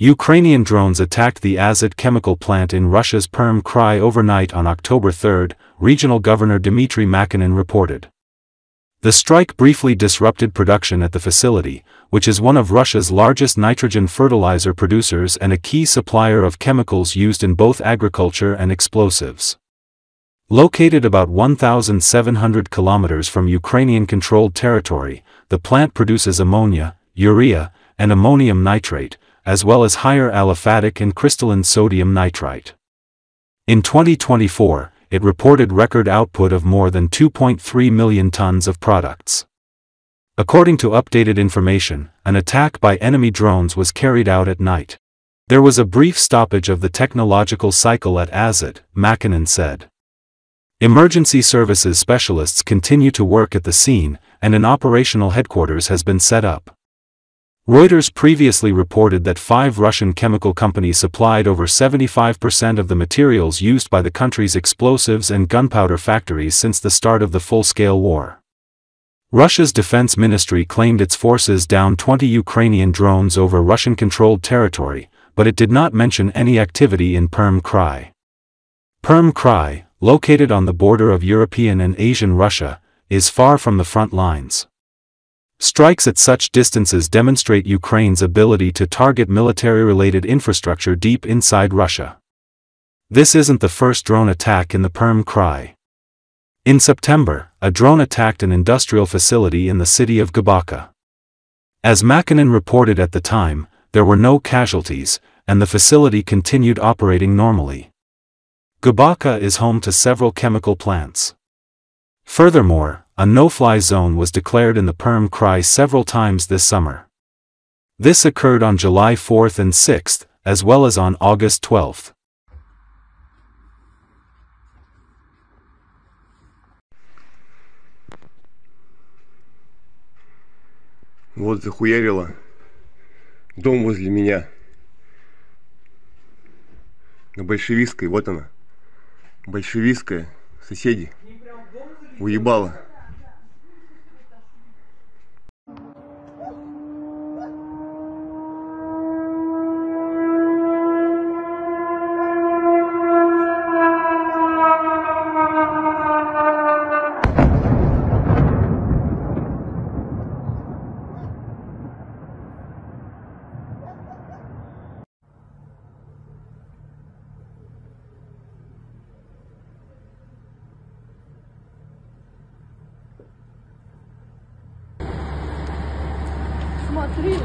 Ukrainian drones attacked the Azot chemical plant in Russia's Perm Krai overnight on October 3, Regional Governor Dmitry Makhonin reported. The strike briefly disrupted production at the facility, which is one of Russia's largest nitrogen fertilizer producers and a key supplier of chemicals used in both agriculture and explosives. Located about 1,700 kilometers from Ukrainian-controlled territory, the plant produces ammonia, urea, and ammonium nitrate, as well as higher aliphatic and crystalline sodium nitrite. In 2024, it reported record output of more than 2.3 million tons of products. According to updated information, an attack by enemy drones was carried out at night. There was a brief stoppage of the technological cycle at Azot, Makhonin said. Emergency services specialists continue to work at the scene, and an operational headquarters has been set up. Reuters previously reported that 5 Russian chemical companies supplied over 75% of the materials used by the country's explosives and gunpowder factories since the start of the full-scale war. Russia's defense ministry claimed its forces downed 20 Ukrainian drones over Russian-controlled territory, but it did not mention any activity in Perm Krai. Perm Krai, located on the border of European and Asian Russia, is far from the front lines. Strikes at such distances demonstrate Ukraine's ability to target military-related infrastructure deep inside Russia. This isn't the first drone attack in the Perm Krai. In September, a drone attacked an industrial facility in the city of Bucha. As Makhonin reported at the time, there were no casualties, and the facility continued operating normally. Bucha is home to several chemical plants. Furthermore, a no-fly zone was declared in the Perm Krai several times this summer. This occurred on July 4 and 6, as well as on August 12. Вот захуярило дом возле меня. На Большевистской, вот она. Большевистская, соседи. Уебало. Смотри,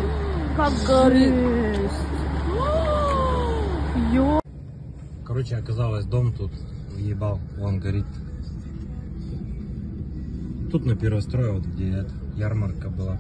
как горит. Короче, оказалось, дом тут въебал, вон горит. Тут на Первострое, вот где ярмарка была.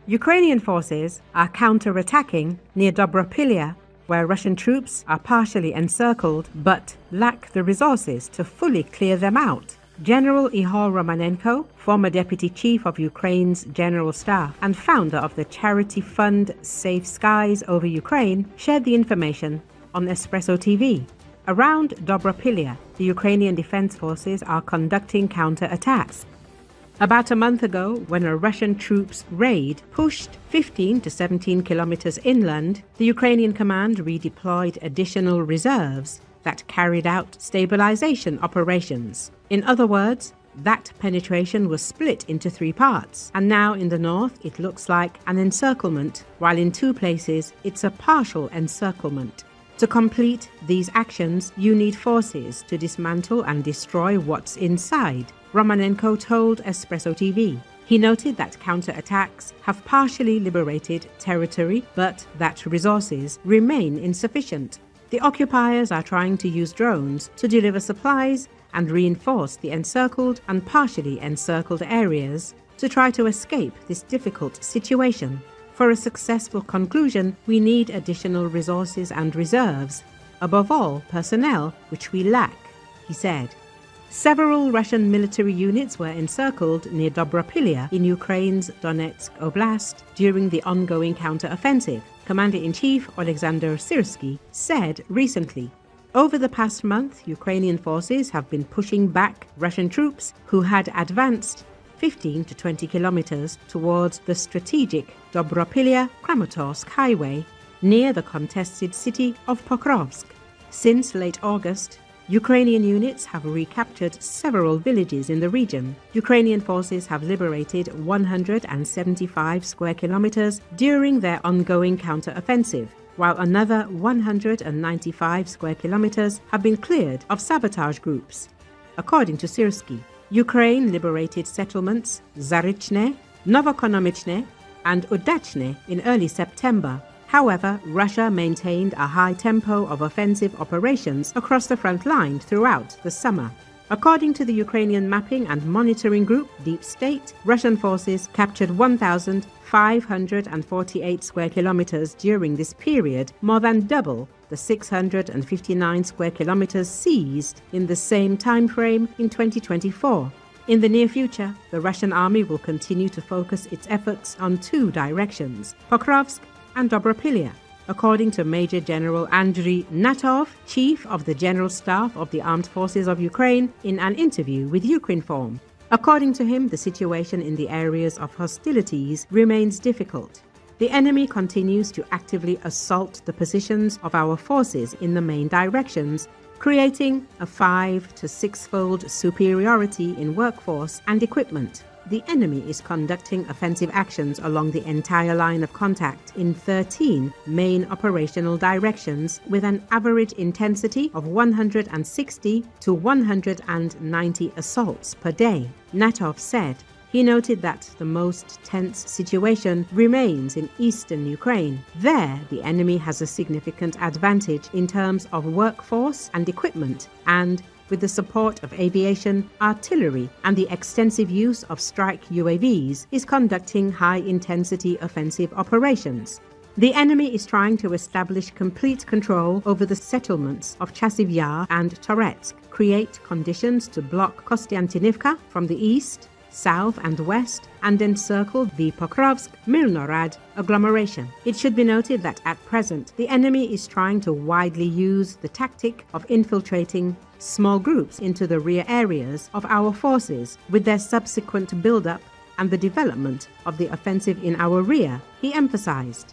Ukrainian forces are counter-attacking near Dobropilya, where Russian troops are partially encircled but lack the resources to fully clear them out. General Ihor Romanenko, former deputy chief of Ukraine's general staff and founder of the charity fund Safe Skies Over Ukraine, shared the information on Espresso TV. Around Dobropilya, the Ukrainian defense forces are conducting counter-attacks. About a month ago, when a Russian troops raid pushed 15 to 17 kilometers inland, the Ukrainian command redeployed additional reserves that carried out stabilization operations. In other words, that penetration was split into 3 parts, and now in the north it looks like an encirclement, while in 2 places it's a partial encirclement. To complete these actions, you need forces to dismantle and destroy what's inside, Romanenko told Espresso TV. He noted that counterattacks have partially liberated territory, but that resources remain insufficient. The occupiers are trying to use drones to deliver supplies and reinforce the encircled and partially encircled areas to try to escape this difficult situation. For a successful conclusion, we need additional resources and reserves, above all personnel, which we lack, he said. Several Russian military units were encircled near Dobropilya in Ukraine's Donetsk Oblast during the ongoing counter-offensive, Commander-in-Chief Alexander Syrsky said recently. Over the past month, Ukrainian forces have been pushing back Russian troops who had advanced 15 to 20 kilometers towards the strategic Dobropilya-Kramatorsk highway near the contested city of Pokrovsk. Since late August, Ukrainian units have recaptured several villages in the region. Ukrainian forces have liberated 175 square kilometers during their ongoing counter-offensive, while another 195 square kilometers have been cleared of sabotage groups. According to Syrsky, Ukraine liberated settlements Zarychne, Novokonomichne, and Udachne in early September. However, Russia maintained a high tempo of offensive operations across the front line throughout the summer. According to the Ukrainian mapping and monitoring group Deep State, Russian forces captured 1,548 square kilometers during this period, more than double the 659 square kilometers seized in the same time frame in 2024. In the near future, the Russian army will continue to focus its efforts on two directions, Pokrovsk and Dobropilya, according to Major General Andriy Natov, Chief of the General Staff of the Armed Forces of Ukraine, in an interview with Ukrinform. According to him, the situation in the areas of hostilities remains difficult. The enemy continues to actively assault the positions of our forces in the main directions, creating a 5- to 6-fold superiority in workforce and equipment. The enemy is conducting offensive actions along the entire line of contact in 13 main operational directions with an average intensity of 160 to 190 assaults per day, Natov said. He noted that the most tense situation remains in eastern Ukraine. There, the enemy has a significant advantage in terms of workforce and equipment, and with the support of aviation, artillery, and the extensive use of strike UAVs, is conducting high-intensity offensive operations. The enemy is trying to establish complete control over the settlements of Chasiv Yar and Toretsk, create conditions to block Kostiantynivka from the east, south and west, and encircle the Pokrovsk-Milnorad agglomeration. It should be noted that at present, the enemy is trying to widely use the tactic of infiltrating small groups into the rear areas of our forces with their subsequent build-up and the development of the offensive in our rear, he emphasized.